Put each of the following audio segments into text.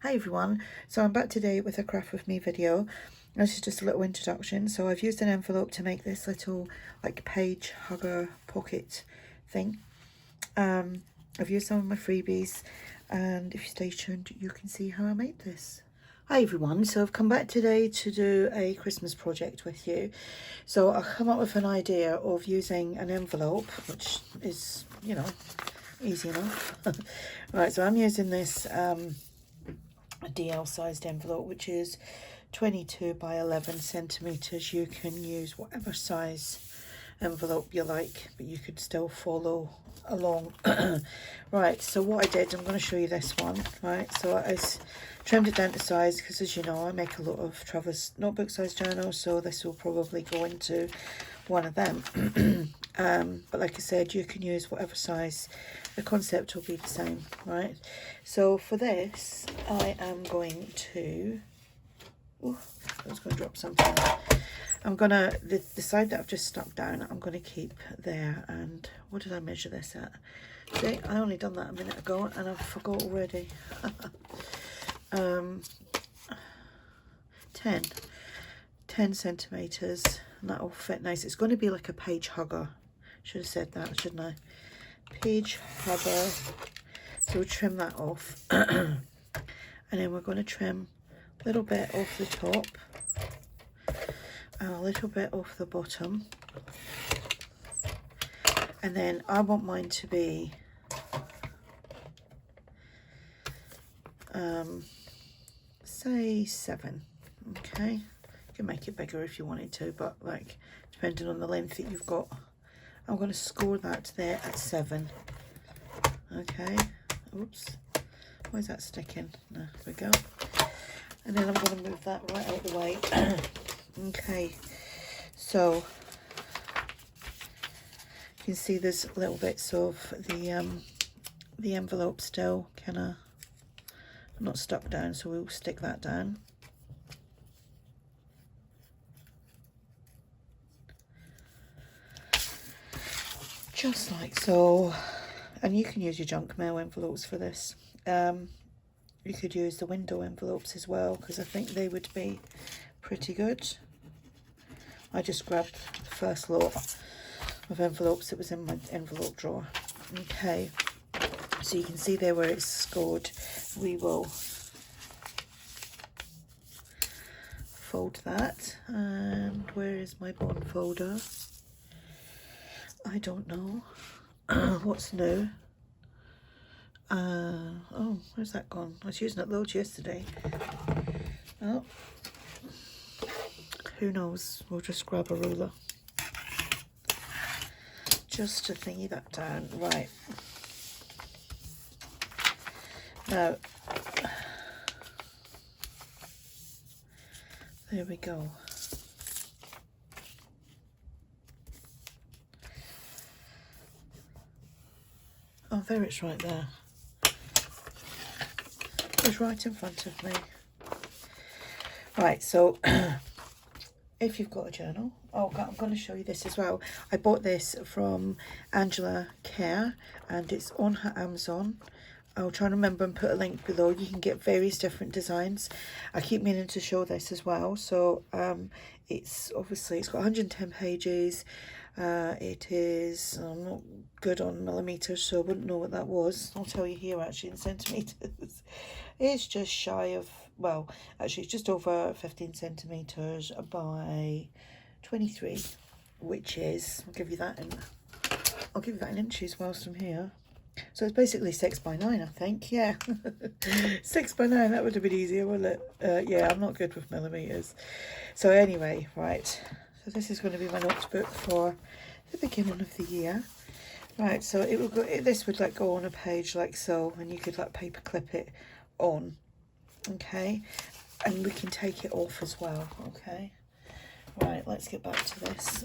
Hi everyone, so I'm back today with a craft with me video. This is just a little introduction. So I've used an envelope to make this little like page hugger pocket thing. I've used some of my freebies, and if you stay tuned you can see how I made this. Hi everyone, so I've come back today to do a Christmas project with you. So I've come up with an idea of using an envelope, which is, you know, easy enough. Right, so I'm using this a DL sized envelope, which is 22 by 11 centimeters. You can use whatever size envelope you like, but you could still follow along. Right, so what I did, I'm going to show you this one. Right, so I trimmed it down to size because, as you know, I make a lot of Travis notebook size journals, so this will probably go into one of them. But like I said, you can use whatever size. The concept will be the same, right? So for this, I am going to, oh, I was going to drop something. I'm gonna, the side that I've just stuck down, I'm gonna keep there. And what did I measure this at? See, I only done that a minute ago and I forgot already. 10 centimeters, and that'll fit nice. It's going to be like a page hugger. Should have said that, shouldn't I? Page hugger. So we'll trim that off. And then we're going to trim a little bit off the top and a little bit off the bottom. And then I want mine to be say 7. Okay, you can make it bigger if you wanted to, but like depending on the length that you've got, I'm going to score that there at 7. Okay, oops, why is that sticking? No, there we go. And then I'm going to move that right out of the way. Okay, so you can see there's little bits of the envelope still kind of not stuck down, so we'll stick that down. Just like so. And you can use your junk mail envelopes for this. You could use the window envelopes as well, because I think they would be pretty good. I just grabbed the first lot of envelopes that was in my envelope drawer. Okay, so you can see there where it's scored. We will fold that. And where is my bond folder? I don't know. What's new? Oh, where's that gone? I was using it loads yesterday. Oh, who knows? We'll just grab a ruler just to thingy that down. Right, now there we go. Oh, there, it's right there. It's right in front of me. Right, so if you've got a journal, oh, I'm going to show you this as well. I bought this from Angela Care, and it's on her Amazon. I'll try and remember and put a link below. You can get various different designs. I keep meaning to show this as well. So it's obviously, it's got 110 pages. It is, I'm not good on millimeters, so I wouldn't know what that was. I'll tell you here actually in centimeters. It's just shy of, well, actually it's just over 15 centimeters by 23, which is, I'll give you that in inches whilst I'm here. So it's basically 6 by 9, I think. Yeah, 6 by 9. That would have been easier, wouldn't it? Yeah, I'm not good with millimeters. So anyway, right. So this is going to be my notebook for the beginning of the year. Right. So it will go. This would like go on a page like so, and you could like paper clip it on. Okay, and we can take it off as well. Okay. Right. Let's get back to this.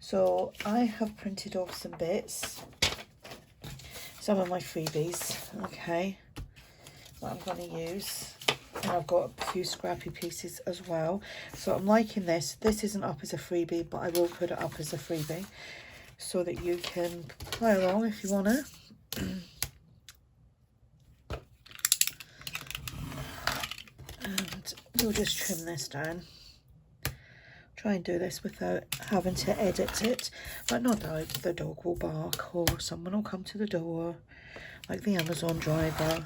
So I have printed off some bits. Some of my freebies, okay, that I'm going to use, and I've got a few scrappy pieces as well. So I'm liking this. This isn't up as a freebie, but I will put it up as a freebie so that you can play along if you want to. we'll just trim this down. Try and do this without having to edit it, but no doubt the dog will bark or someone will come to the door, like the Amazon driver.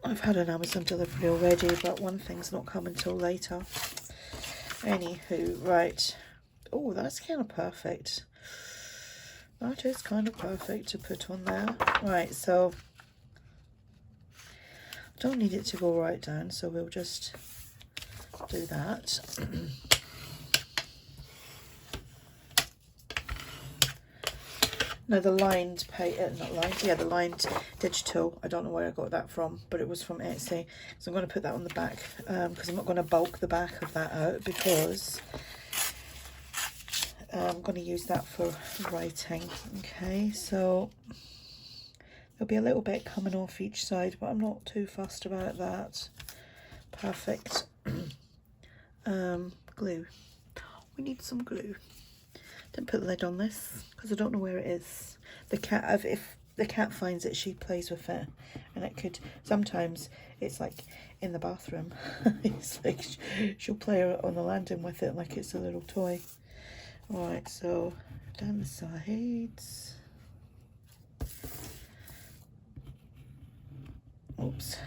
I've had an Amazon delivery already, but one thing's not coming till later. Anywho, right. Oh, that's kind of perfect. That is kind of perfect to put on there. Right, so I don't need it to go right down, so we'll just do that. No, the lined not lined, yeah, the lined digital. I don't know where I got that from, but it was from Etsy. So I'm going to put that on the back because I'm not going to bulk the back of that out because I'm going to use that for writing. Okay, so there'll be a little bit coming off each side, but I'm not too fussed about that. Perfect. Glue. We need some glue. Didn't put the lid on this because I don't know where it is. The cat, if the cat finds it, she plays with it, and it could sometimes it's like in the bathroom. It's like she'll play on the landing with it like it's a little toy. All right, so down the sides. Oops.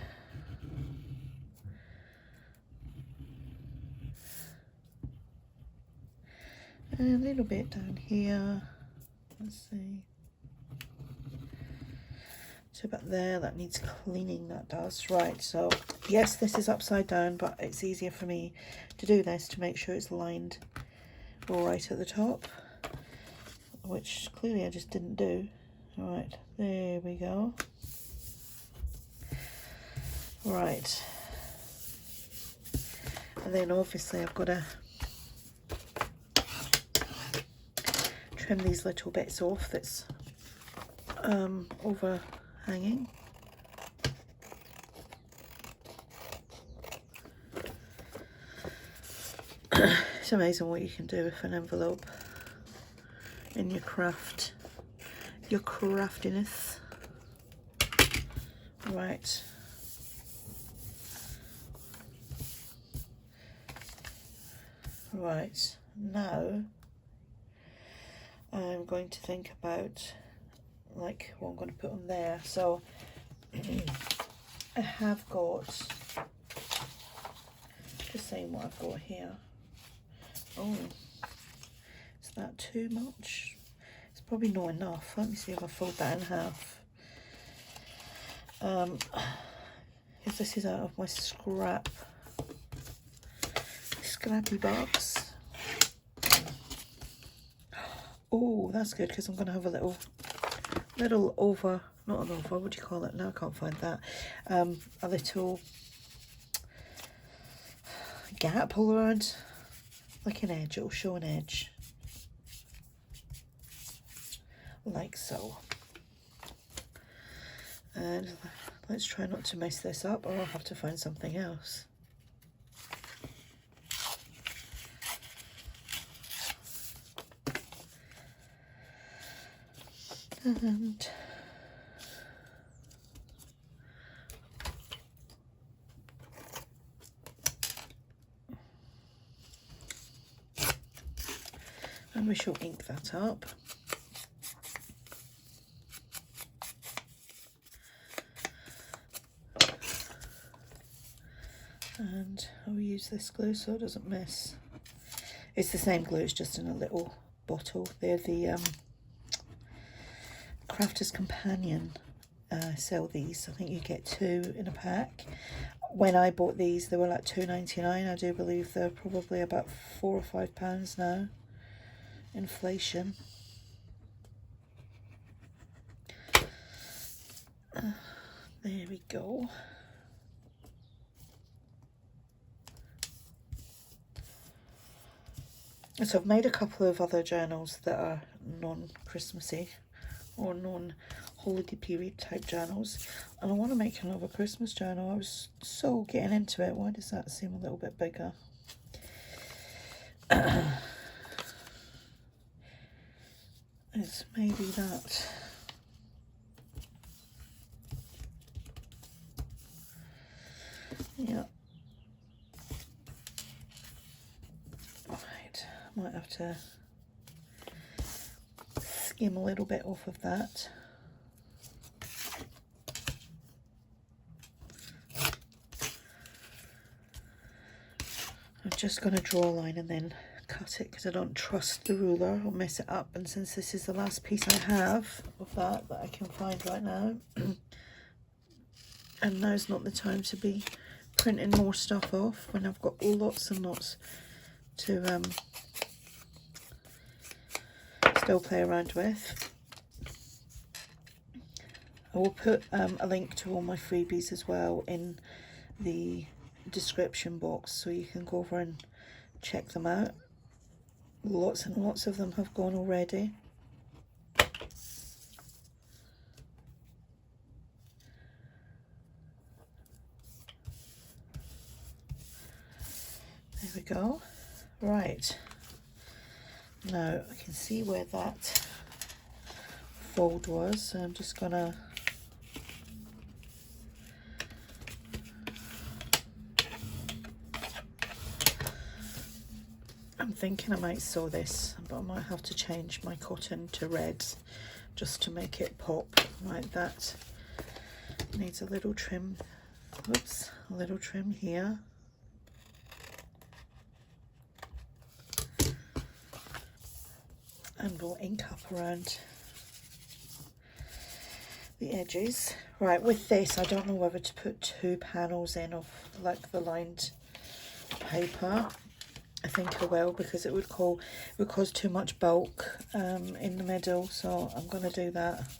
And a little bit down here. Let's see. So about there, that needs cleaning, that does. Right, so yes, this is upside down, but it's easier for me to do this to make sure it's lined all right at the top, which clearly I just didn't do. All right, there we go. Right. And then obviously I've got to trim these little bits off that's overhanging. It's amazing what you can do with an envelope in your craft, your craftiness. Right. Right, now I'm going to think about like what I'm going to put on there. So I have got, just saying what I've got here. Oh, is that too much? It's probably not enough. Let me see if I fold that in half. If this is out of my scrappy box. Oh, that's good because I'm going to have a little over, not an over, what do you call it? No, I can't find that. A little gap all around, like an edge. It'll show an edge, like so. And let's try not to mess this up, or I'll have to find something else. And we shall ink that up. And I'll use this glue so it doesn't miss. It's the same glue, it's just in a little bottle. They're the Crafter's Companion sell these. I think you get 2 in a pack. When I bought these, they were like £2.99. I do believe they're probably about £4 or £5 now. Inflation. There we go. So I've made a couple of other journals that are non-Christmassy or non-holiday period type journals, and I want to make another Christmas journal. I was so getting into it. Why does that seem a little bit bigger? It's maybe that. Might have to skim a little bit off of that. I'm just going to draw a line and then cut it because I don't trust the ruler. I'll mess it up, and since this is the last piece I have of that I can find right now, and now's not the time to be printing more stuff off when I've got lots and lots to still play around with. I will put a link to all my freebies as well in the description box, so you can go over and check them out. Lots and lots of them have gone already. There we go. Right, now I can see where that fold was, so I'm just gonna I'm thinking I might sew this, but I might have to change my cotton to red just to make it pop. Right, that needs a little trim. Oops, a little trim here. And we'll ink up around the edges. Right, with this, I don't know whether to put 2 panels in of like the lined paper. I think I will, because it would cause too much bulk in the middle, so I'm going to do that.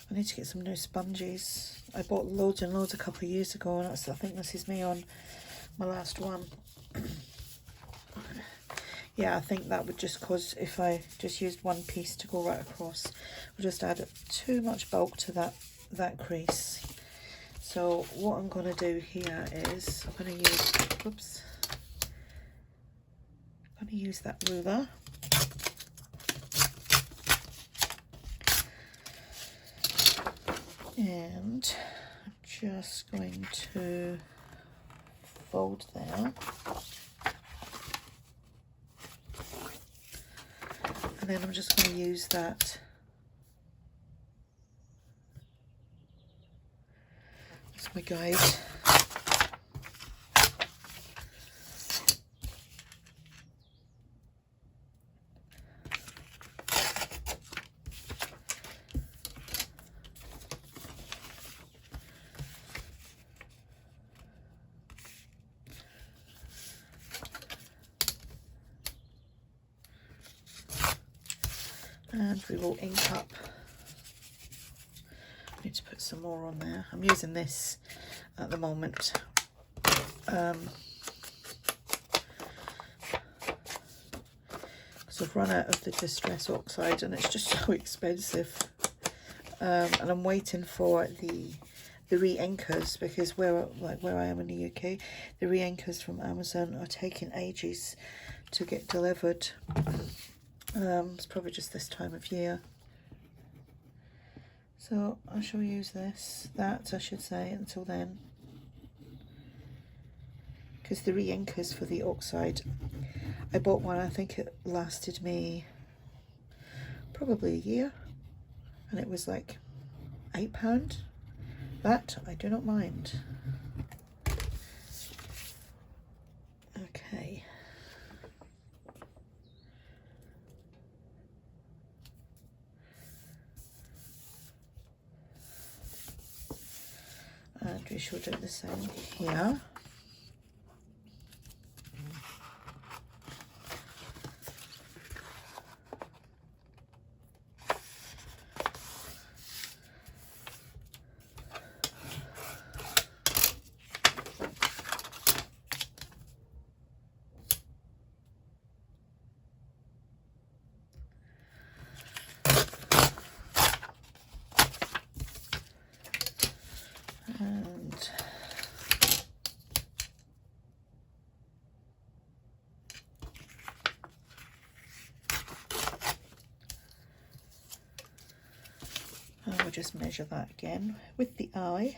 I need to get some new sponges. I bought loads and loads a couple of years ago, and I think this is me on my last one. Yeah, I think that would just cause, if I just used one piece to go right across, would just add too much bulk to that crease. So what I'm going to do here is I'm going to use, oops, I'm going to use that ruler. And I'm just going to fold there. And then I'm just going to use that as my guide. And we will ink up. I need to put some more on there. I'm using this at the moment. Because I've run out of the Distress Oxide and it's just so expensive. And I'm waiting for the re-inkers, because where I am in the UK, the re-inkers from Amazon are taking ages to get delivered. It's probably just this time of year. So I shall use that I should say, until then. Because the re-inkers for the oxide, I bought one, I think it lasted me probably a year. And it was like £8. That I do not mind. Okay. And we shall do the same here. And we'll just measure that again with the eye.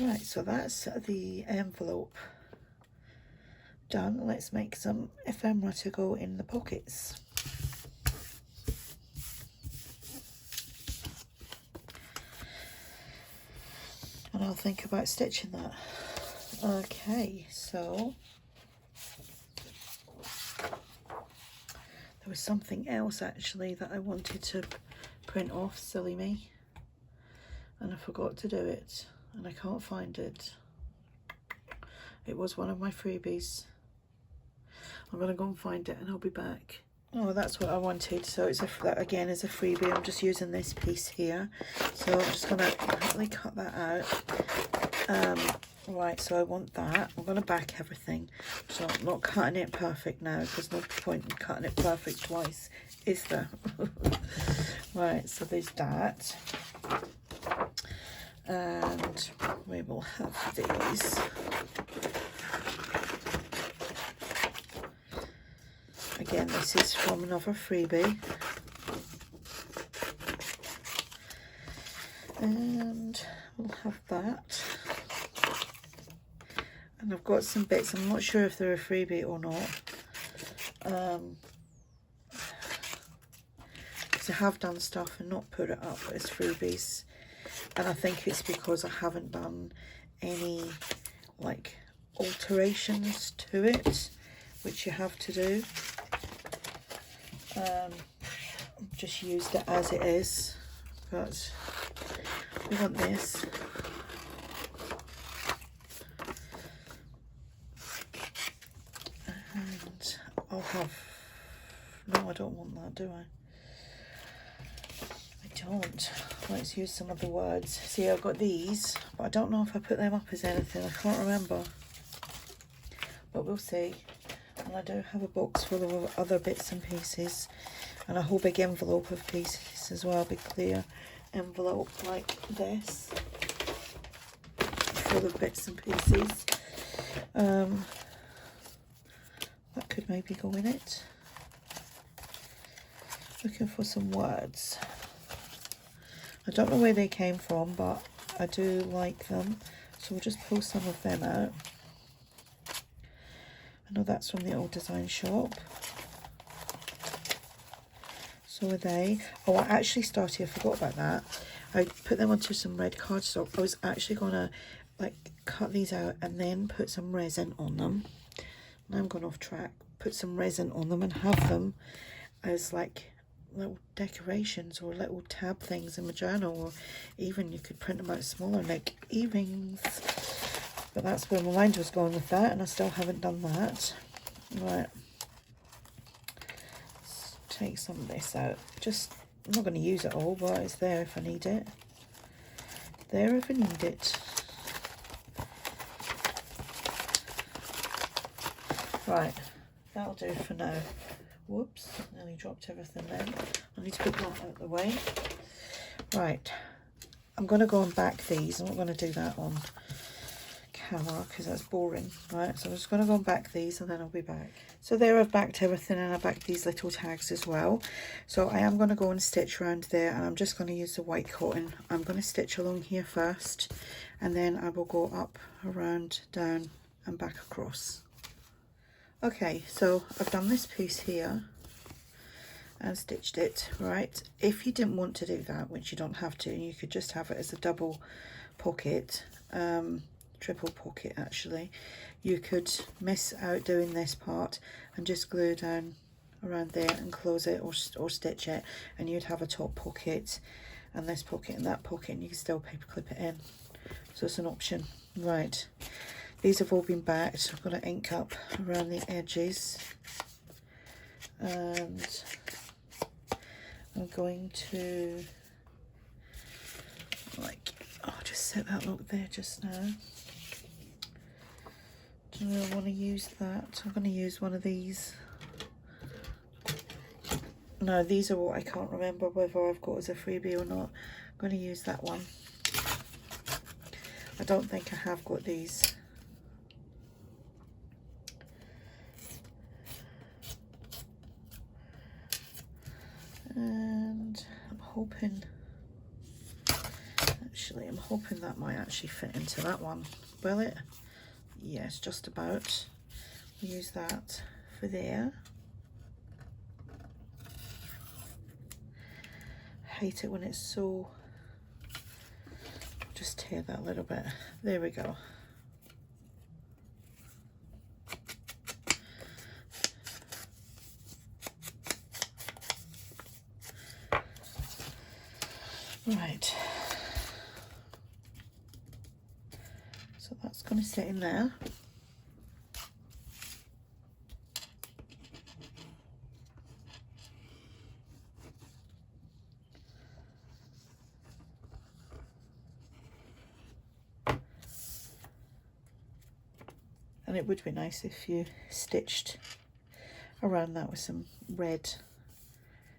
Right, so that's the envelope done. Let's make some ephemera to go in the pockets. And I'll think about stitching that. Okay, so there was something else actually that I wanted to print off, silly me, and I forgot to do it, and I can't find it. It was one of my freebies. I'm gonna go and find it and I'll be back. Oh, that's what I wanted. So it's that again is a freebie. I'm just using this piece here, so I'm just gonna quickly cut that out. Right, so I want that. I'm gonna back everything, so I'm not cutting it perfect now because no point in cutting it perfect twice, is there? Right, so there's that, and we will have these. Again, this is from another freebie, and we'll have that. And I've got some bits, I'm not sure if they're a freebie or not, because I have done stuff and not put it up as freebies, and I think it's because I haven't done any like alterations to it, which you have to do. Just used it as it is, but we want this. And I'll have, no, I don't want that, do I? I don't. Let's use some other words. See, I've got these, but I don't know if I put them up as anything. I can't remember, but we'll see. And I do have a box full of other bits and pieces, and a whole big envelope of pieces as well, big clear envelope like this, full of bits and pieces. That could maybe go in it. Looking for some words. I don't know where they came from, but I do like them, so we'll just pull some of them out. I know that's from the old design shop. So are they. Oh, I actually started, I forgot about that. I put them onto some red cardstock. I was actually gonna like cut these out and then put some resin on them. Now I'm going off track. Put some resin on them and have them as like little decorations or little tab things in my journal, or even you could print them out smaller like earrings. But that's where my mind was going with that, and I still haven't done that. Right, let's take some of this out. Just, I'm not going to use it all, but it's there if I need it. There if I need it. Right, that'll do for now. Whoops, nearly dropped everything then. I need to put that out of the way. Right, I'm going to go and back these. I'm not going to do that on camera because that's boring. Right, so I'm just going to go and back these and then I'll be back. So there I've backed everything, and I backed these little tags as well. So I am going to go and stitch around there, and I'm just going to use the white cotton. I'm going to stitch along here first, and then I will go up, around, down and back across. Okay, so I've done this piece here and stitched it. Right, if you didn't want to do that, which you don't have to, you could just have it as a double pocket, triple pocket actually, you could miss out doing this part and just glue down around there and close it, or stitch it, and you'd have a top pocket and this pocket and that pocket, and you can still paper clip it in. So it's an option. Right, these have all been backed. I'm going to ink up around the edges, and I'm going to like, I'll just set that look there just now. Do I want to use that? I'm going to use one of these. No, these are what I can't remember whether I've got as a freebie or not. I'm going to use that one. I don't think I have got these. And I'm hoping that actually, I'm hoping that might actually fit into that one. Will it? Yes, just about. We'll use that for there. I hate it when it's so, just tear that a little bit. There we go. Right, so that's going to sit in there. And it would be nice if you stitched around that with some red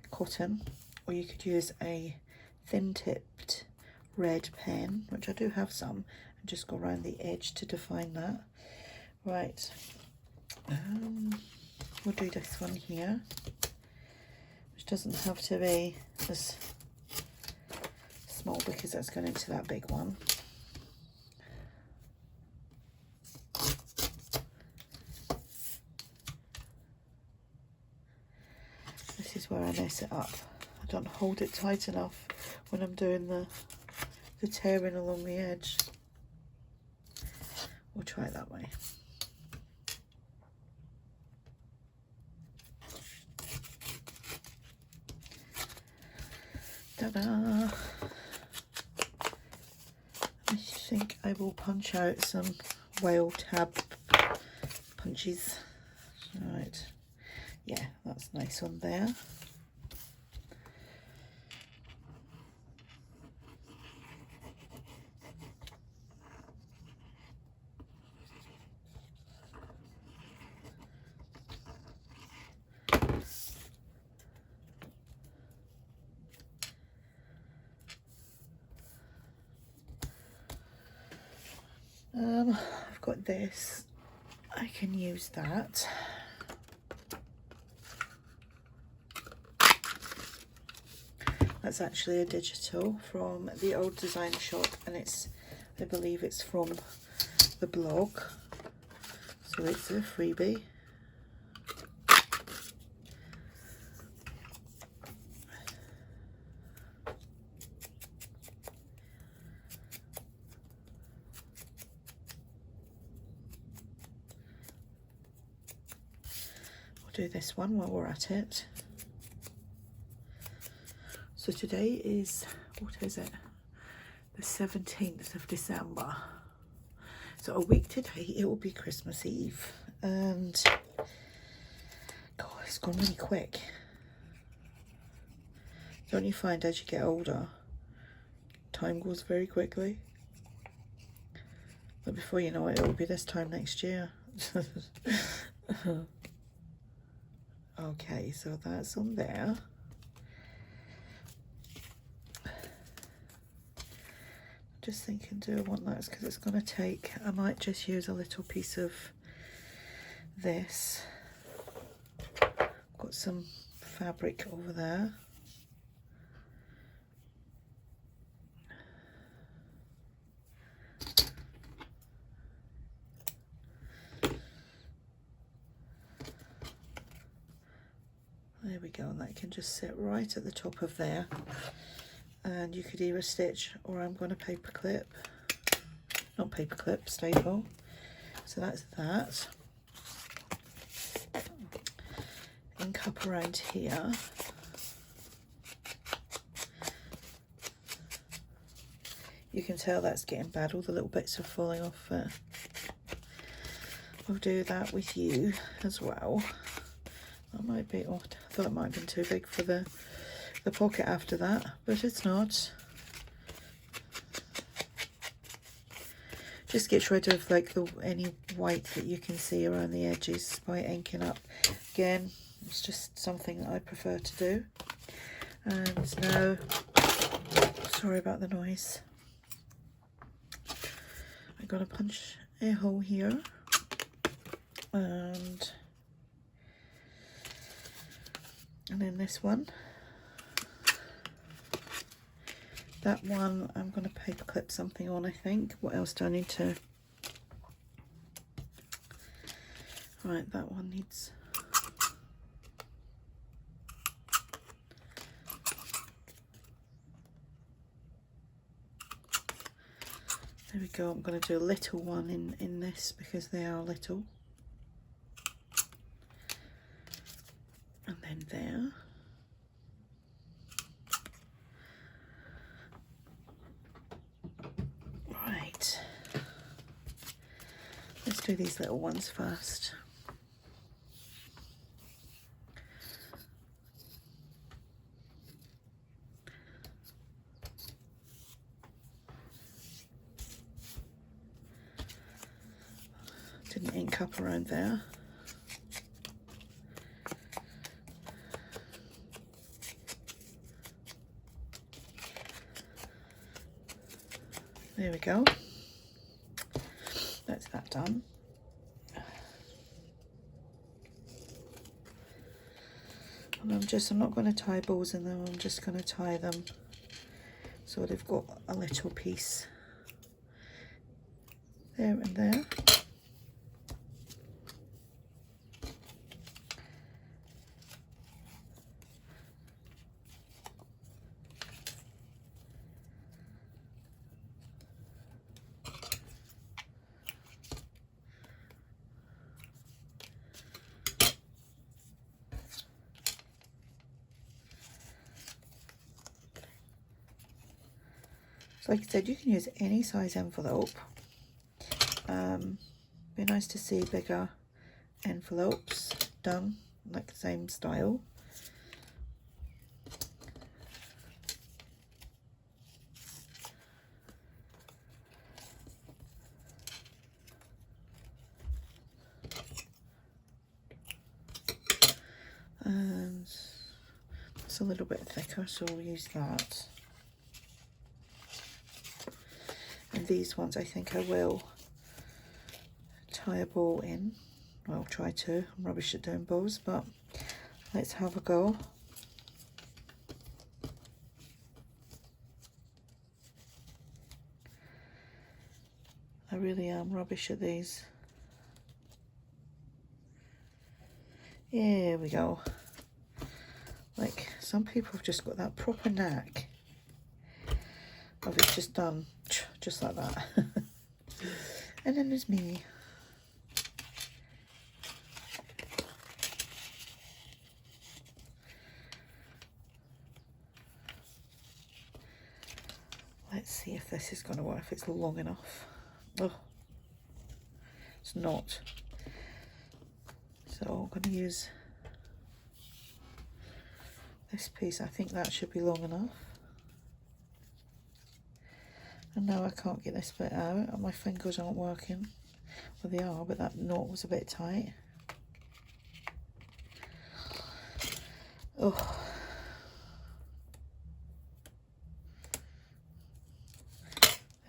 cotton, or you could use a thin tipped red pen, which I do have some, and just go around the edge to define that. Right, we'll do this one here, which doesn't have to be as small because that's going into that big one. This is where I mess it up. I don't hold it tight enough when I'm doing the tearing along the edge. We'll try it that way. Ta-da! I think I will punch out some whale tab punches. Right. Yeah, that's nice on there. I've got this. I can use that. That's actually a digital from the old design shop, and it's, I believe it's from the blog, so it's a freebie. We'll do this one while we're at it. So today is, what is it? The 17th of December. So a week today, it will be Christmas Eve. And, God, it's gone really quick. Don't you find as you get older, time goes very quickly? But before you know it, it will be this time next year. Okay, so that's on there. Just thinking, do I want that? Because it's going to take, I might just use a little piece of this. Got some fabric over there. There we go, and that can just sit right at the top of there. And you could either stitch, or I'm going to paper clip, not paper clip, staple. So that's that. Ink up around here. You can tell that's getting bad, all the little bits are falling off. I'll do that with you as well. That might be, oh, I thought it might have been too big for the pocket after that, but it's not. Just gets rid of like any white that you can see around the edges by inking up. Again, it's just something that I prefer to do. And now, sorry about the noise, I'm gonna punch a hole here, and then this one. That one I'm going to paper clip something on, I think. What else do I need to? Right, that one needs... There we go. I'm going to do a little one in this because they are little. And then there. Right. Let's do these little ones first. Didn't ink up around there. There we go. That's that done. And I'm not going to tie balls in them, I'm just going to tie them so they've got a little piece there and there. So like I said, you can use any size envelope. Be nice to see bigger envelopes done like the same style. And it's a little bit thicker, so we'll use that. And these ones, I think I will tie a ball in. Well, try to. I'm rubbish at doing balls, but let's have a go. I really am rubbish at these. Here we go. Like, some people have just got that proper knack of it just done just like that. And then there's me. Let's see if this is going to work, if it's long enough. Oh, it's not. So I'm going to use this piece. I think that should be long enough. And now I can't get this bit out, and my fingers aren't working. Well, they are, but that knot was a bit tight. Oh.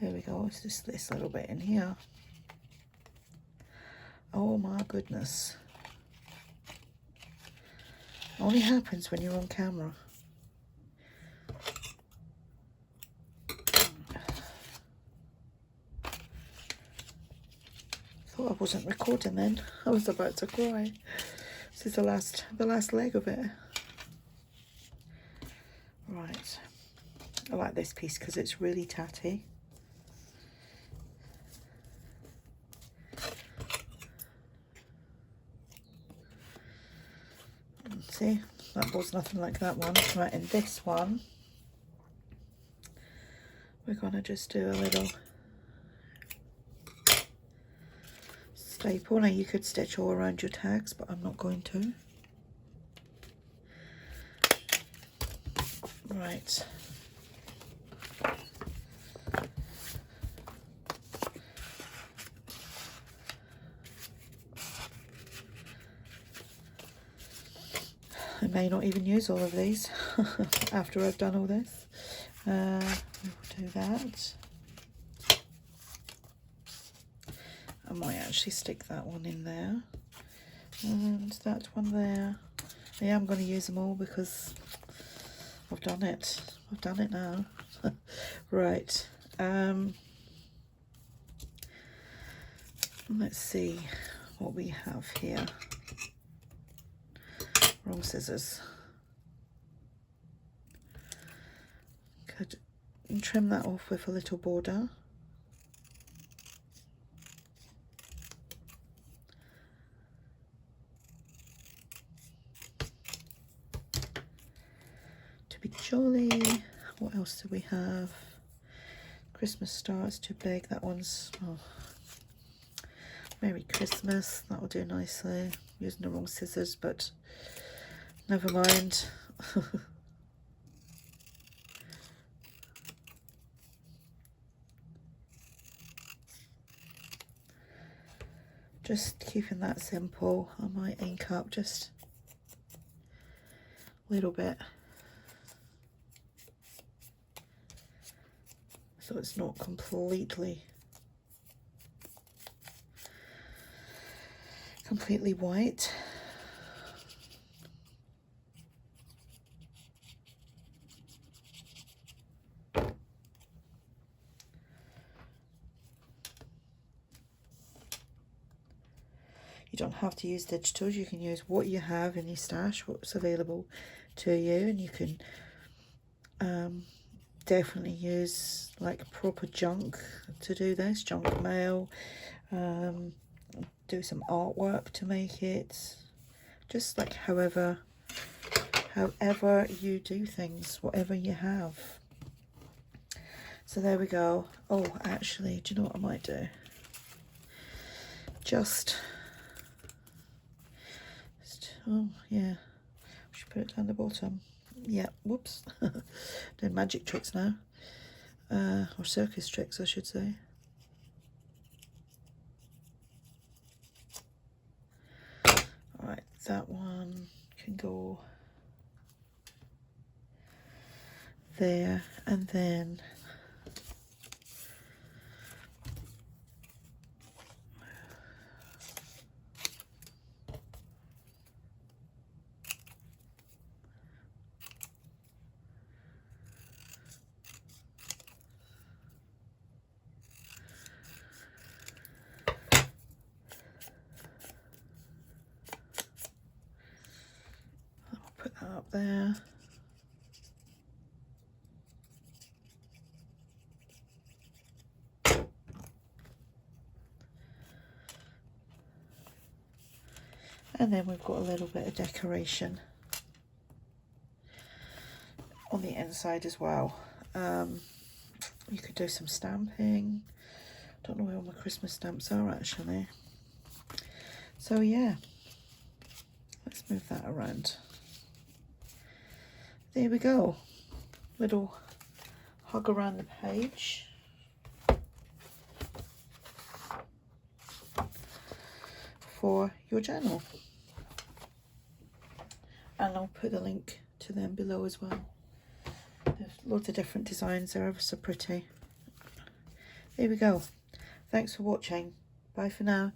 There we go, it's just this little bit in here. Oh my goodness. It only happens when you're on camera. Thought I wasn't recording then. I was about to cry. This is the last leg of it. Right. I like this piece because it's really tatty. See, that was nothing like that one. Right, in this one, we're gonna just do a little staple. Now you could stitch all around your tags, but I'm not going to. Right. I may not even use all of these after I've done all this. We'll do that. I might actually stick that one in there. And that one there. Yeah, I'm going to use them all because I've done it. I've done it now. Right. Let's see what we have here. Wrong scissors. Could trim that off with a little border. To be jolly. What else do we have? Christmas star is too big. That one's, oh, Merry Christmas. That'll do nicely. Using the wrong scissors, but never mind. Just keeping that simple. I might ink up just a little bit, so it's not completely white. You don't have to use digitals, you can use what you have in your stash, what's available to you, and you can definitely use like proper junk to do this, junk mail, do some artwork to make it, just like however you do things, whatever you have. So there we go. Oh, actually, do you know what I might do? Oh yeah, we should put it down the bottom. Yeah, whoops. Doing magic tricks now, or circus tricks I should say. Alright, that one can go there, and then up there. And then we've got a little bit of decoration on the inside as well. You could do some stamping. Don't know where all my Christmas stamps are actually. So yeah, let's move that around. There we go. Little hug around the page. For your journal. And I'll put a link to them below as well. There's loads of different designs, they're ever so pretty. There we go. Thanks for watching. Bye for now.